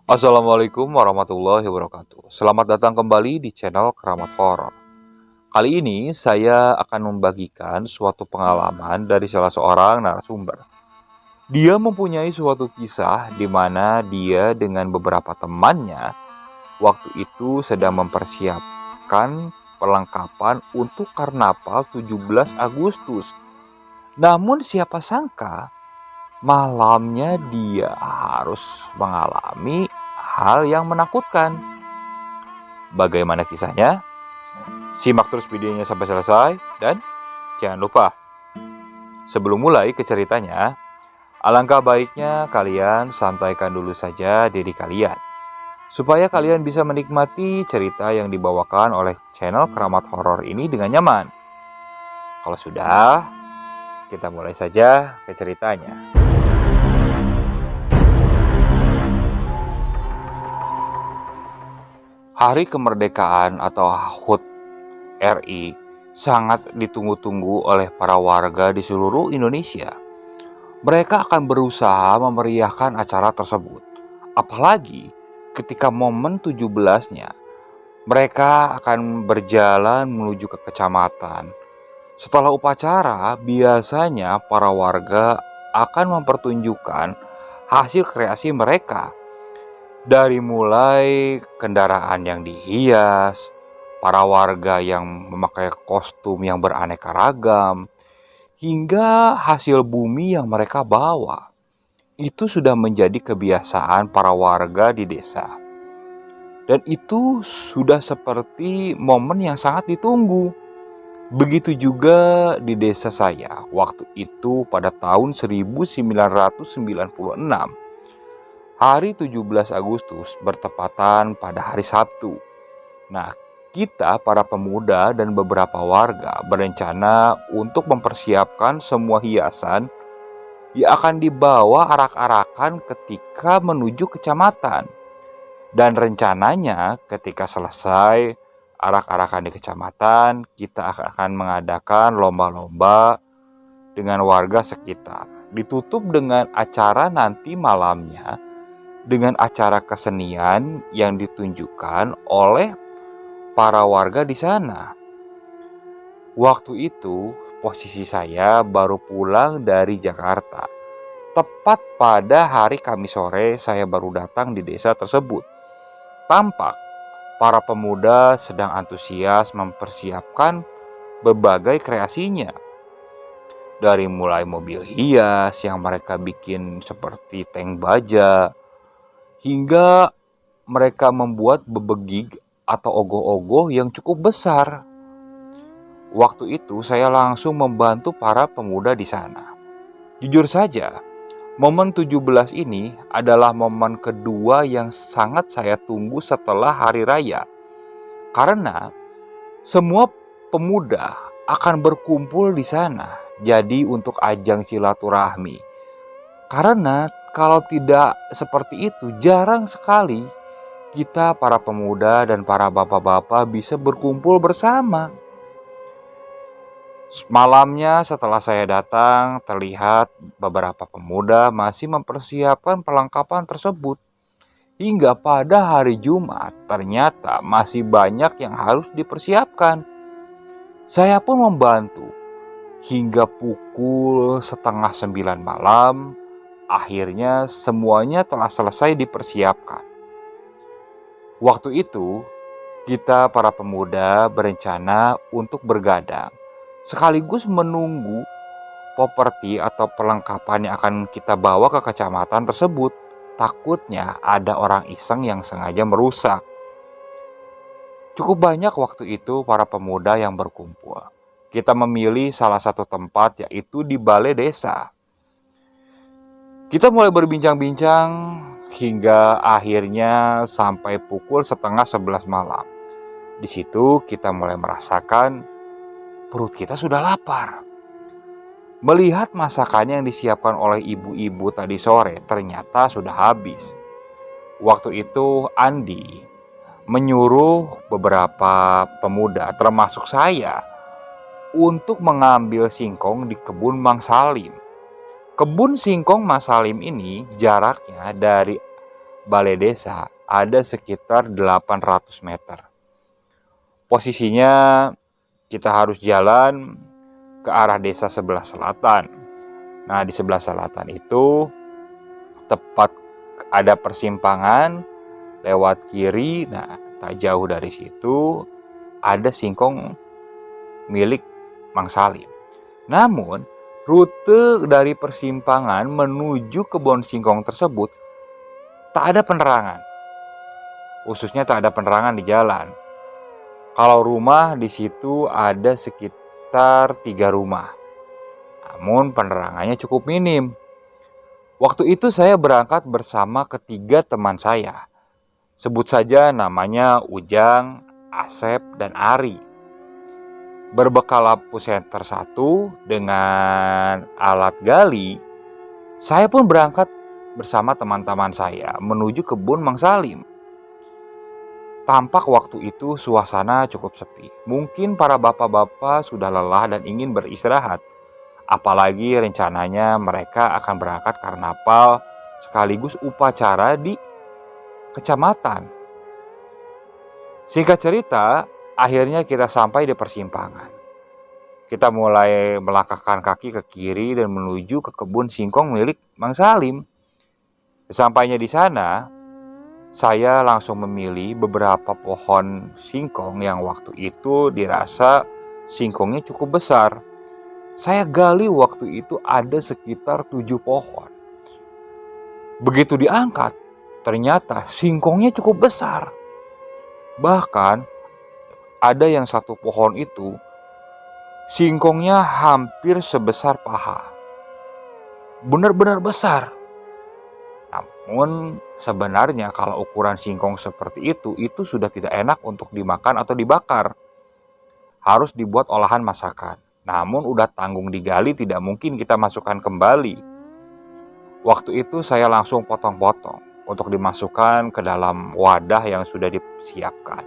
Assalamualaikum warahmatullahi wabarakatuh. Selamat datang kembali di channel Keramat Horor. Kali ini saya akan membagikan suatu pengalaman dari salah seorang narasumber. Dia mempunyai suatu kisah di mana dia dengan beberapa temannya waktu itu sedang mempersiapkan perlengkapan untuk Karnaval 17 Agustus. Namun siapa sangka malamnya dia harus mengalami hal yang menakutkan. Bagaimana kisahnya? Simak terus videonya sampai selesai dan jangan lupa sebelum mulai ke ceritanya, alangkah baiknya kalian santaikan dulu saja diri kalian supaya kalian bisa menikmati cerita yang dibawakan oleh channel Keramat Horor ini dengan nyaman. Kalau sudah, kita mulai saja ke ceritanya. Hari kemerdekaan atau HUT RI sangat ditunggu-tunggu oleh para warga di seluruh Indonesia. Mereka akan berusaha memeriahkan acara tersebut. Apalagi ketika momen 17-nya, mereka akan berjalan menuju ke kecamatan. Setelah upacara, biasanya para warga akan mempertunjukkan hasil kreasi mereka. Dari mulai kendaraan yang dihias, para warga yang memakai kostum yang beraneka ragam, hingga hasil bumi yang mereka bawa. Itu sudah menjadi kebiasaan para warga di desa. Dan itu sudah seperti momen yang sangat ditunggu. Begitu juga di desa saya waktu itu pada tahun 1996. Hari 17 Agustus bertepatan pada hari Sabtu. Nah, kita para pemuda dan beberapa warga berencana untuk mempersiapkan semua hiasan yang akan dibawa arak-arakan ketika menuju kecamatan. Dan rencananya ketika selesai arak-arakan di kecamatan, kita akan mengadakan lomba-lomba dengan warga sekitar. Ditutup dengan acara nanti malamnya dengan acara kesenian yang ditunjukkan oleh para warga di sana. Waktu itu, posisi saya baru pulang dari Jakarta. Tepat pada hari Kamis sore, saya baru datang di desa tersebut. Tampak para pemuda sedang antusias mempersiapkan berbagai kreasinya. Dari mulai mobil hias yang mereka bikin seperti tank baja, hingga mereka membuat bebegik atau ogoh-ogoh yang cukup besar. Waktu itu saya langsung membantu para pemuda di sana. Jujur saja, momen 17 ini adalah momen kedua yang sangat saya tunggu setelah hari raya. Karena semua pemuda akan berkumpul di sana. Jadi untuk ajang silaturahmi. Karena kalau tidak seperti itu, jarang sekali kita para pemuda dan para bapak-bapak bisa berkumpul bersama. Malamnya setelah saya datang, terlihat beberapa pemuda masih mempersiapkan perlengkapan tersebut. Hingga pada hari Jumat, ternyata masih banyak yang harus dipersiapkan. Saya pun membantu. Hingga pukul setengah 9 malam, akhirnya semuanya telah selesai dipersiapkan. Waktu itu, kita para pemuda berencana untuk bergadang, sekaligus menunggu properti atau perlengkapan yang akan kita bawa ke kecamatan tersebut. Takutnya ada orang iseng yang sengaja merusak. Cukup banyak waktu itu para pemuda yang berkumpul. Kita memilih salah satu tempat, yaitu di balai desa. Kita mulai berbincang-bincang hingga akhirnya sampai pukul setengah 11 malam. Di situ kita mulai merasakan perut kita sudah lapar. Melihat masakan yang disiapkan oleh ibu-ibu tadi sore ternyata sudah habis. Waktu itu Andi menyuruh beberapa pemuda termasuk saya untuk mengambil singkong di kebun Mang Salim. Kebun singkong Mas Salim ini jaraknya dari balai desa ada sekitar 800 meter. Posisinya kita harus jalan ke arah desa sebelah selatan. Nah, di sebelah selatan itu tepat ada persimpangan lewat kiri. Nah, tak jauh dari situ ada singkong milik Mang Salim. Namun, rute dari persimpangan menuju kebun singkong tersebut tak ada penerangan. Khususnya tak ada penerangan di jalan. Kalau rumah di situ ada sekitar 3 rumah. Namun penerangannya cukup minim. Waktu itu saya berangkat bersama ketiga teman saya. Sebut saja namanya Ujang, Asep, dan Ari. Berbekal lampu senter 1 dengan alat gali, saya pun berangkat bersama teman-teman saya menuju kebun Mang Salim. Tampak waktu itu suasana cukup sepi. Mungkin para bapak-bapak sudah lelah dan ingin beristirahat. Apalagi rencananya mereka akan berangkat karnaval sekaligus upacara di kecamatan. Singkat cerita, akhirnya kita sampai di persimpangan. Kita mulai melangkahkan kaki ke kiri dan menuju ke kebun singkong milik Mang Salim. Sesampainya di sana, saya langsung memilih beberapa pohon singkong yang waktu itu dirasa singkongnya cukup besar. Saya gali waktu itu ada sekitar 7 pohon. Begitu diangkat, ternyata singkongnya cukup besar. Bahkan ada yang satu pohon itu singkongnya hampir sebesar paha. Benar-benar besar. Namun sebenarnya kalau ukuran singkong seperti itu sudah tidak enak untuk dimakan atau dibakar. Harus dibuat olahan masakan. Namun udah tanggung digali, tidak mungkin kita masukkan kembali. Waktu itu saya langsung potong-potong untuk dimasukkan ke dalam wadah yang sudah disiapkan.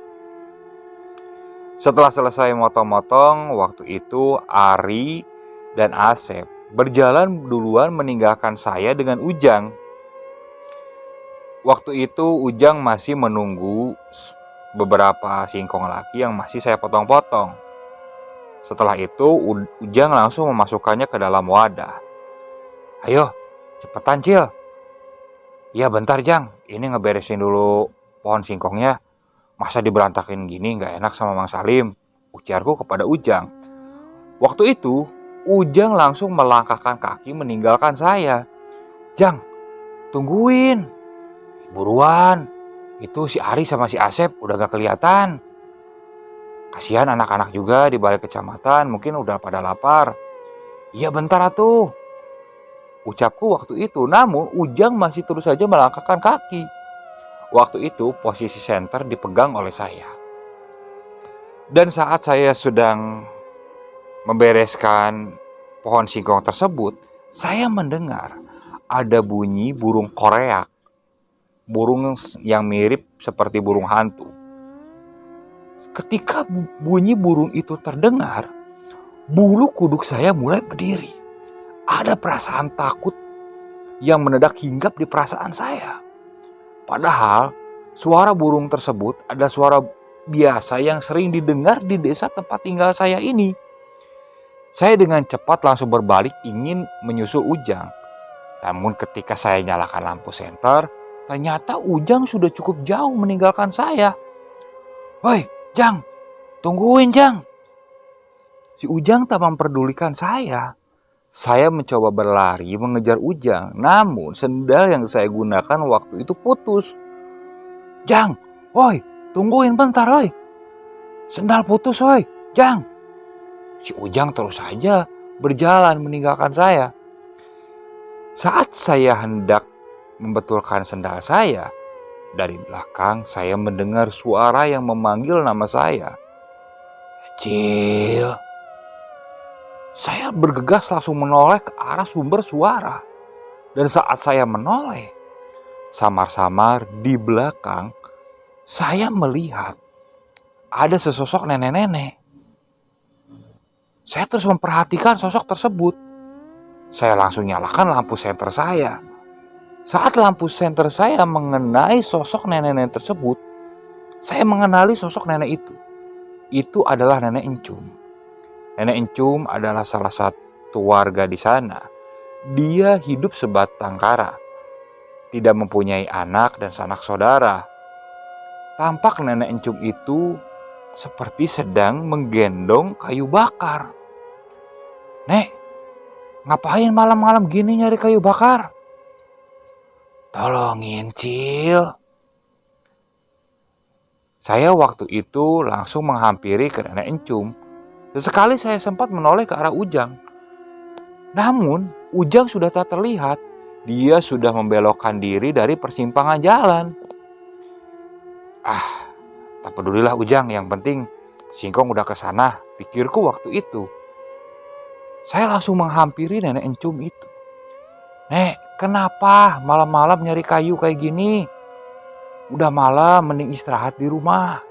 Setelah selesai motong-motong, waktu itu Ari dan Asep berjalan duluan meninggalkan saya dengan Ujang. Waktu itu Ujang masih menunggu beberapa singkong lagi yang masih saya potong-potong. Setelah itu Ujang langsung memasukkannya ke dalam wadah. "Ayo, cepetan Cil." "Ya bentar Jang, ini ngeberesin dulu pohon singkongnya. Masa diberantakin gini gak enak sama Mang Salim," ujarku kepada Ujang. Waktu itu Ujang langsung melangkahkan kaki meninggalkan saya. "Jang, tungguin. Buruan, itu si Ari sama si Asep udah gak kelihatan. Kasihan anak-anak juga di balik kecamatan, mungkin udah pada lapar." "Iya bentar atuh," ucapku waktu itu. Namun Ujang masih terus saja melangkahkan kaki. Waktu itu posisi senter dipegang oleh saya. Dan saat saya sedang membereskan pohon singkong tersebut, saya mendengar ada bunyi burung koreak. Burung yang mirip seperti burung hantu. Ketika bunyi burung itu terdengar, bulu kuduk saya mulai berdiri. Ada perasaan takut yang mendadak hinggap di perasaan saya. Padahal suara burung tersebut adalah suara biasa yang sering didengar di desa tempat tinggal saya ini. Saya dengan cepat langsung berbalik ingin menyusul Ujang. Namun ketika saya nyalakan lampu senter, ternyata Ujang sudah cukup jauh meninggalkan saya. "Woi, Jang, tungguin Jang." Si Ujang tak memperdulikan saya. Saya mencoba berlari mengejar Ujang, namun sendal yang saya gunakan waktu itu putus. "Jang, woi, tungguin bentar woi. Sendal putus woi, Jang." Si Ujang terus saja berjalan meninggalkan saya. Saat saya hendak membetulkan sendal saya, dari belakang saya mendengar suara yang memanggil nama saya. "Cil." Saya bergegas langsung menoleh ke arah sumber suara. Dan saat saya menoleh, samar-samar di belakang saya melihat ada sesosok nenek-nenek. Saya terus memperhatikan sosok tersebut. Saya langsung nyalakan lampu senter saya. Saat lampu senter saya mengenai sosok nenek-nenek tersebut, saya mengenali sosok nenek itu. Itu adalah Nenek Encum. Nenek Encum adalah salah satu warga di sana. Dia hidup sebatang kara, tidak mempunyai anak dan sanak saudara. Tampak Nenek Encum itu seperti sedang menggendong kayu bakar. "Nek, ngapain malam-malam gini nyari kayu bakar?" "Tolongin, Cil." Saya waktu itu langsung menghampiri ke Nenek Encum. Sesekali saya sempat menoleh ke arah Ujang. Namun, Ujang sudah tak terlihat. Dia sudah membelokkan diri dari persimpangan jalan. Tak pedulilah Ujang, yang penting Singkong udah ke sana, pikirku waktu itu. Saya langsung menghampiri Nenek Encum itu. "Nek, kenapa malam-malam nyari kayu kayak gini? Udah malam, mending istirahat di rumah."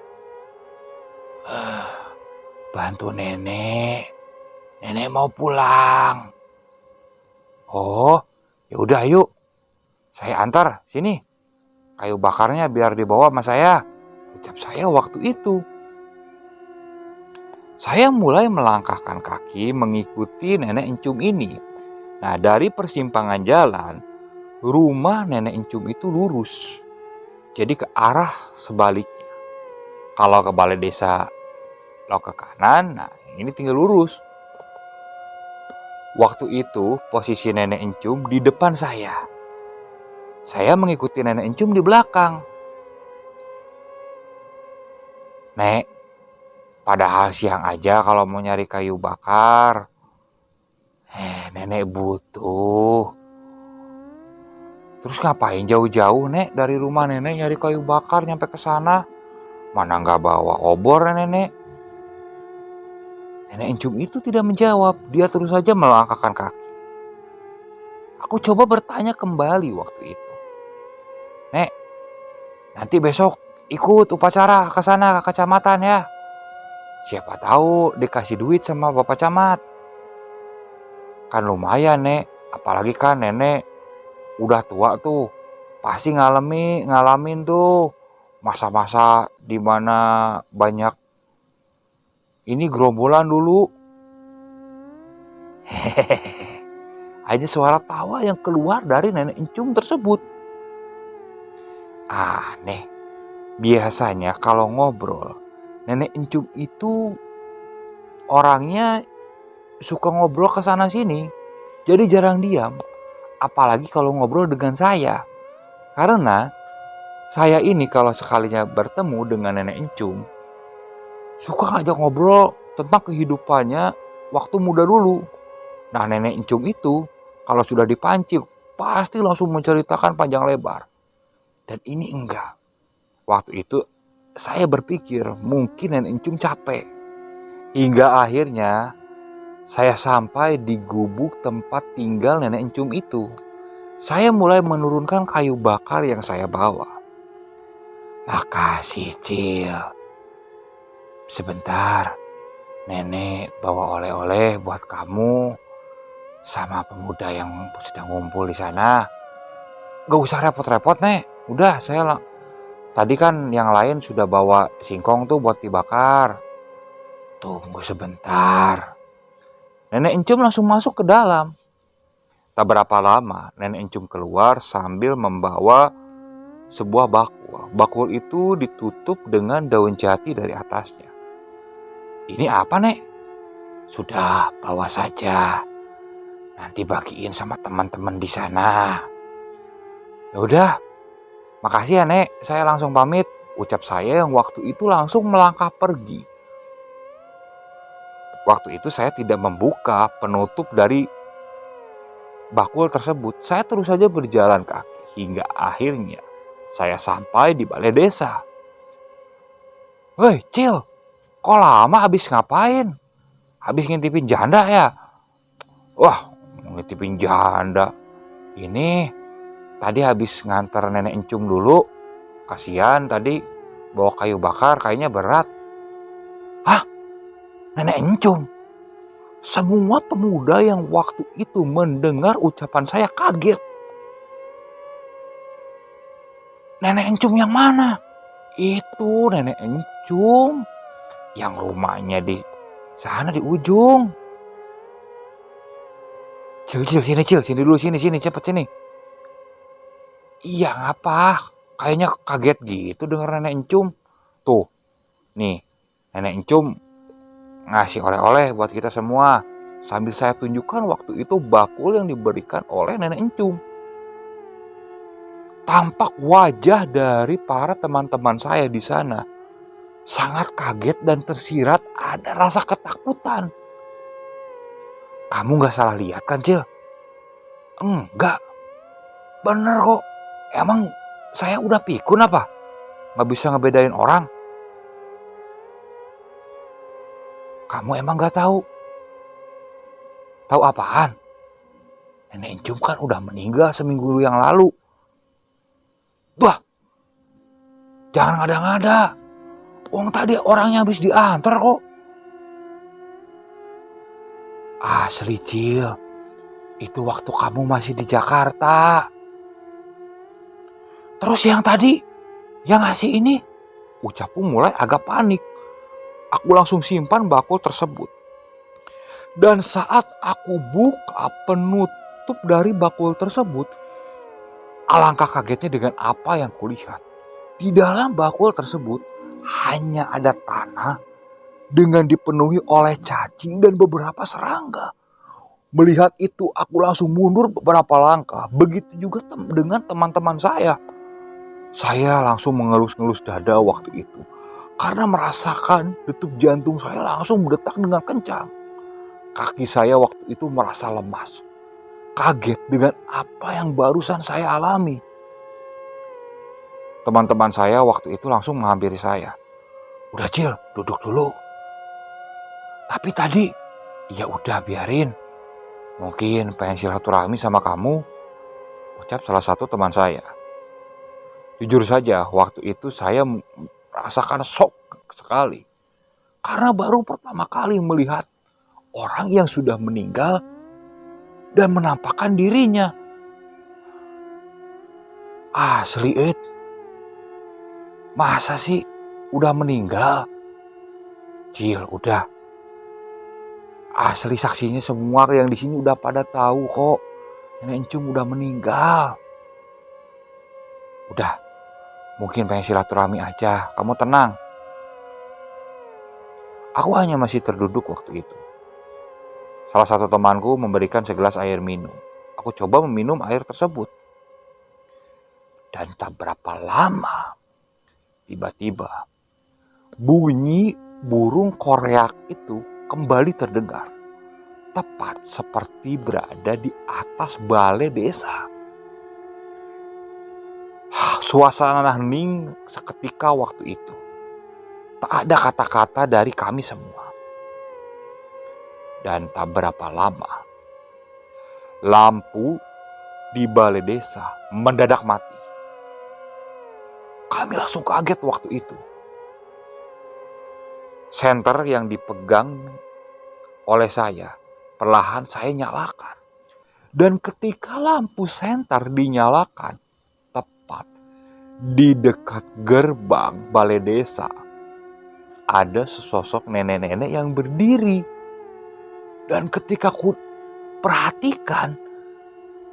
"Bantu nenek. Nenek mau pulang." "Oh, ya udah yuk. Saya antar sini. Kayu bakarnya biar dibawa sama saya," ucap saya waktu itu. Saya mulai melangkahkan kaki mengikuti Nenek Encum ini. Nah, dari persimpangan jalan, rumah Nenek Encum itu lurus. Jadi ke arah sebaliknya. Kalau ke balai desa lo ke kanan, nah ini tinggal lurus. Waktu itu posisi Nenek Encum di depan saya. Saya mengikuti Nenek Encum di belakang. "Nek, padahal siang aja kalau mau nyari kayu bakar. Nenek butuh. Terus ngapain jauh-jauh, Nek, dari rumah nenek nyari kayu bakar nyampe ke sana? Mana nggak bawa obor, nenek?" Nenek Encum itu tidak menjawab. Dia terus saja melangkahkan kaki. Aku coba bertanya kembali waktu itu. "Nek, nanti besok ikut upacara ke sana ke kecamatan ya. Siapa tahu dikasih duit sama Bapak Camat. Kan lumayan, Nek. Apalagi kan nenek udah tua tuh. Pasti ngalamin tuh masa-masa dimana banyak ini gerombolan dulu." Hehehe. Hanya suara tawa yang keluar dari Nenek Encum tersebut. Aneh. Biasanya kalau ngobrol, Nenek Encum itu orangnya suka ngobrol ke sana sini. Jadi jarang diam. Apalagi kalau ngobrol dengan saya. Karena saya ini kalau sekalinya bertemu dengan Nenek Encum, suka ngajak ngobrol tentang kehidupannya waktu muda dulu. Nah, Nenek Encum itu kalau sudah dipancing pasti langsung menceritakan panjang lebar. Dan ini enggak. Waktu itu saya berpikir mungkin Nenek Encum capek. Hingga akhirnya saya sampai di gubuk tempat tinggal Nenek Encum itu. Saya mulai menurunkan kayu bakar yang saya bawa. "Makasih, Cil. Sebentar, Nenek bawa oleh-oleh buat kamu sama pemuda yang sedang ngumpul di sana. Gak usah repot-repot, Nek. Udah, tadi kan yang lain sudah bawa singkong tuh buat dibakar. Tunggu sebentar." Nenek Encum langsung masuk ke dalam. Tak berapa lama, Nenek Encum keluar sambil membawa sebuah bakul. Bakul itu ditutup dengan daun jati dari atasnya. "Ini apa, Nek?" "Sudah, bawa saja. Nanti bagiin sama teman-teman di sana." "Ya udah, makasih ya, Nek. Saya langsung pamit," ucap saya yang waktu itu langsung melangkah pergi. Waktu itu saya tidak membuka penutup dari bakul tersebut. Saya terus saja berjalan kaki hingga akhirnya saya sampai di balai desa. "Woi, Cil, kok lama habis ngapain? Habis ngintipin janda ya?" "Wah, ngintipin janda. Ini tadi habis nganter Nenek Encum dulu. Kasihan tadi bawa kayu bakar kayaknya berat." "Hah? Nenek Encum?" Semua pemuda yang waktu itu mendengar ucapan saya kaget. Nenek Encum yang mana? Itu Nenek Encum yang rumahnya di sana di ujung. Cil, sini dulu, sini, cepet sini. Iya, ngapa? Kayaknya kaget gitu denger Nenek Encum. Tuh, nih, Nenek Encum ngasih oleh-oleh buat kita semua. Sambil saya tunjukkan waktu itu bakul yang diberikan oleh Nenek Encum. Tampak wajah dari para teman-teman saya di sana sangat kaget dan tersirat ada rasa ketakutan. Kamu gak salah lihat kan, Cil? Enggak, bener kok. Emang saya udah pikun apa? Gak bisa ngebedain orang? Kamu emang gak tahu? Tahu apaan? Nenek Encum kan udah meninggal seminggu yang lalu. Wah, jangan ngada-ngada. Wong tadi orangnya habis diantar kok. Asli, Cil. Itu waktu kamu masih di Jakarta. Terus yang tadi, yang ngasih ini, ucapku mulai agak panik. Aku langsung simpan bakul tersebut. Dan saat aku buka penutup dari bakul tersebut, alangkah kagetnya dengan apa yang kulihat. Di dalam bakul tersebut hanya ada tanah dengan dipenuhi oleh cacing dan beberapa serangga. Melihat itu aku langsung mundur beberapa langkah. Begitu juga dengan teman-teman saya. Saya langsung mengelus-ngelus dada waktu itu. Karena merasakan detak jantung saya langsung berdetak dengan kencang. Kaki saya waktu itu merasa lemas. Kaget dengan apa yang barusan saya alami. Teman-teman saya waktu itu langsung menghampiri saya. Udah, Cil, duduk dulu. Tapi tadi, ya udah biarin. Mungkin pengen silaturahmi sama kamu, ucap salah satu teman saya. Jujur saja, waktu itu saya merasakan shock sekali. Karena baru pertama kali melihat orang yang sudah meninggal dan menampakkan dirinya. Asli, masa sih udah meninggal? Cil, udah. Asli saksinya semua yang di sini udah pada tahu kok. Nenek Encum udah meninggal. Udah, mungkin pengen silaturahmi aja. Kamu tenang. Aku hanya masih terduduk waktu itu. Salah satu temanku memberikan segelas air minum. Aku coba meminum air tersebut. Dan tak berapa lama, tiba-tiba bunyi burung koreak itu kembali terdengar. Tepat seperti berada di atas balai desa. Suasana hening seketika waktu itu. Tak ada kata-kata dari kami semua. Dan tak berapa lama, lampu di balai desa mendadak mati. Kami langsung kaget waktu itu. Senter yang dipegang oleh saya, perlahan saya nyalakan. Dan ketika lampu senter dinyalakan, tepat di dekat gerbang balai desa, ada sesosok nenek-nenek yang berdiri. Dan ketika ku perhatikan,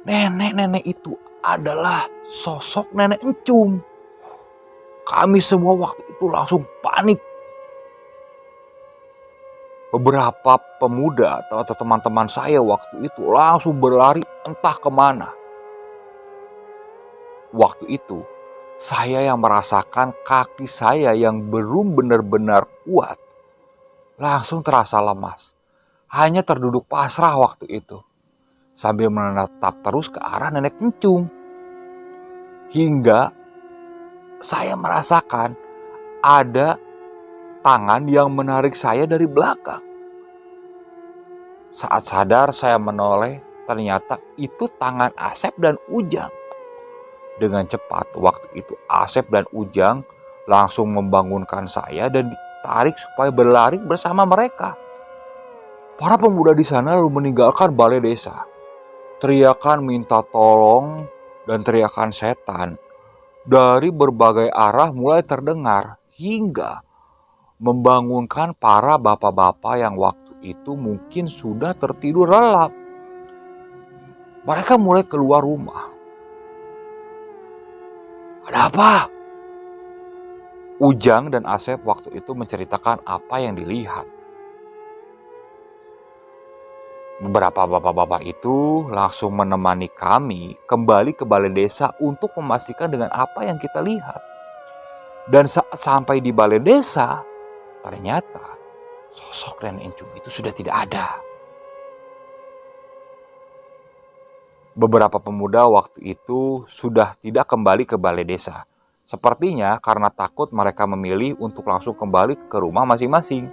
nenek-nenek itu adalah sosok Nenek Encum. Kami semua waktu itu langsung panik. Beberapa pemuda atau teman-teman saya waktu itu langsung berlari entah kemana. Waktu itu saya yang merasakan kaki saya yang belum benar-benar kuat langsung terasa lemas. Hanya terduduk pasrah waktu itu sambil menatap terus ke arah Nenek Encum. Hingga saya merasakan ada tangan yang menarik saya dari belakang. Saat sadar saya menoleh, ternyata itu tangan Asep dan Ujang. Dengan cepat waktu itu Asep dan Ujang langsung membangunkan saya dan ditarik supaya berlari bersama mereka. Para pemuda di sana lalu meninggalkan balai desa. Teriakan minta tolong dan teriakan setan dari berbagai arah mulai terdengar hingga membangunkan para bapak-bapak yang waktu itu mungkin sudah tertidur lelap. Mereka mulai keluar rumah. "Ada apa?" Ujang dan Asep waktu itu menceritakan apa yang dilihat. Beberapa bapak-bapak itu langsung menemani kami kembali ke balai desa untuk memastikan dengan apa yang kita lihat. Dan saat sampai di balai desa, ternyata sosok Nenek Encum itu sudah tidak ada. Beberapa pemuda waktu itu sudah tidak kembali ke balai desa. Sepertinya karena takut mereka memilih untuk langsung kembali ke rumah masing-masing.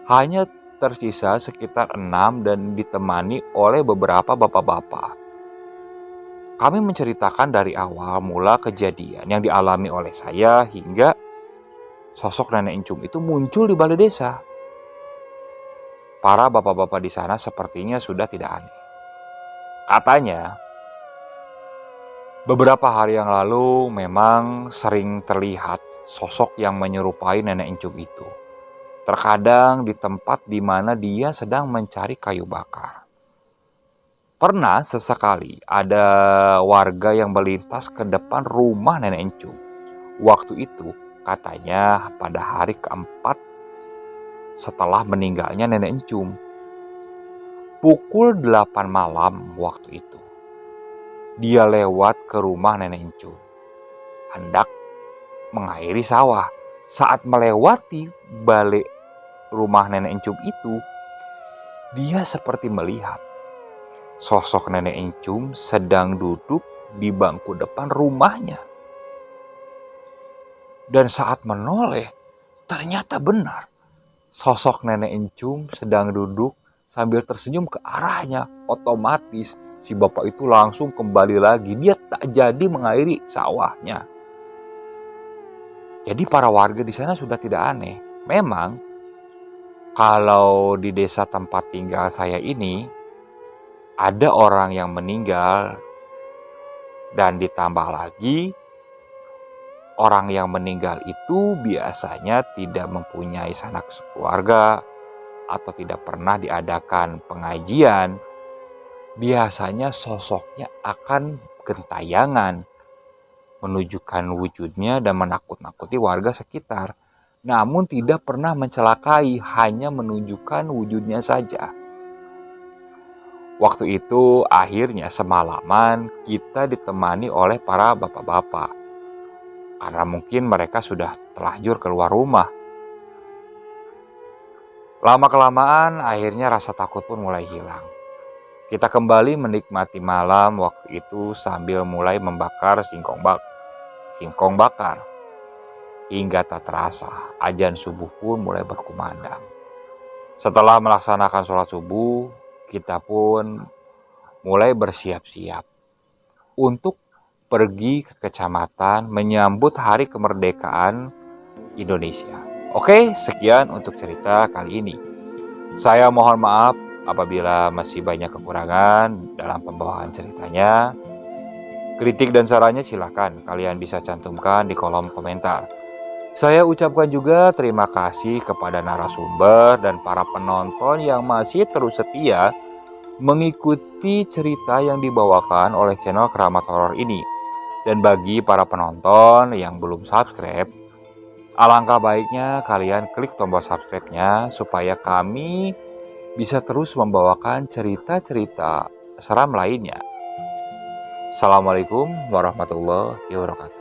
Hanya tersisa sekitar 6 dan ditemani oleh beberapa bapak-bapak. Kami menceritakan dari awal mula kejadian yang dialami oleh saya hingga sosok Nenek Encum itu muncul di balai desa. Para bapak-bapak di sana sepertinya sudah tidak aneh. Katanya, beberapa hari yang lalu memang sering terlihat sosok yang menyerupai Nenek Encum itu. Terkadang di tempat di mana dia sedang mencari kayu bakar. Pernah sesekali ada warga yang melintas ke depan rumah Nenek Encum. Waktu itu katanya pada hari keempat setelah meninggalnya Nenek Encum. Pukul 8 malam waktu itu. Dia lewat ke rumah Nenek Encum. Hendak mengairi sawah. Saat melewati balik rumah Nenek Encum itu, dia seperti melihat sosok Nenek Encum sedang duduk di bangku depan rumahnya. Dan saat menoleh, ternyata benar. Sosok Nenek Encum sedang duduk sambil tersenyum ke arahnya. Otomatis si bapak itu langsung kembali lagi. Dia tak jadi mengairi sawahnya. Jadi para warga di sana sudah tidak aneh. Memang kalau di desa tempat tinggal saya ini ada orang yang meninggal dan ditambah lagi orang yang meninggal itu biasanya tidak mempunyai sanak keluarga atau tidak pernah diadakan pengajian. Biasanya sosoknya akan gentayangan, menunjukkan wujudnya dan menakut-nakuti warga sekitar. Namun tidak pernah mencelakai, hanya menunjukkan wujudnya saja. Waktu itu akhirnya semalaman kita ditemani oleh para bapak-bapak. Karena mungkin mereka sudah terlanjur keluar rumah. Lama-kelamaan akhirnya rasa takut pun mulai hilang. Kita kembali menikmati malam waktu itu sambil mulai membakar singkong bakar. Hingga tak terasa, azan subuh pun mulai berkumandang. Setelah melaksanakan sholat subuh, kita pun mulai bersiap-siap untuk pergi ke kecamatan menyambut hari kemerdekaan Indonesia. Oke, sekian untuk cerita kali ini. Saya mohon maaf apabila masih banyak kekurangan dalam pembawaan ceritanya. Kritik dan sarannya silakan kalian bisa cantumkan di kolom komentar. Saya ucapkan juga terima kasih kepada narasumber dan para penonton yang masih terus setia mengikuti cerita yang dibawakan oleh channel Keramat Horor ini. Dan bagi para penonton yang belum subscribe, alangkah baiknya kalian klik tombol subscribe-nya supaya kami bisa terus membawakan cerita-cerita seram lainnya. Assalamualaikum warahmatullahi wabarakatuh.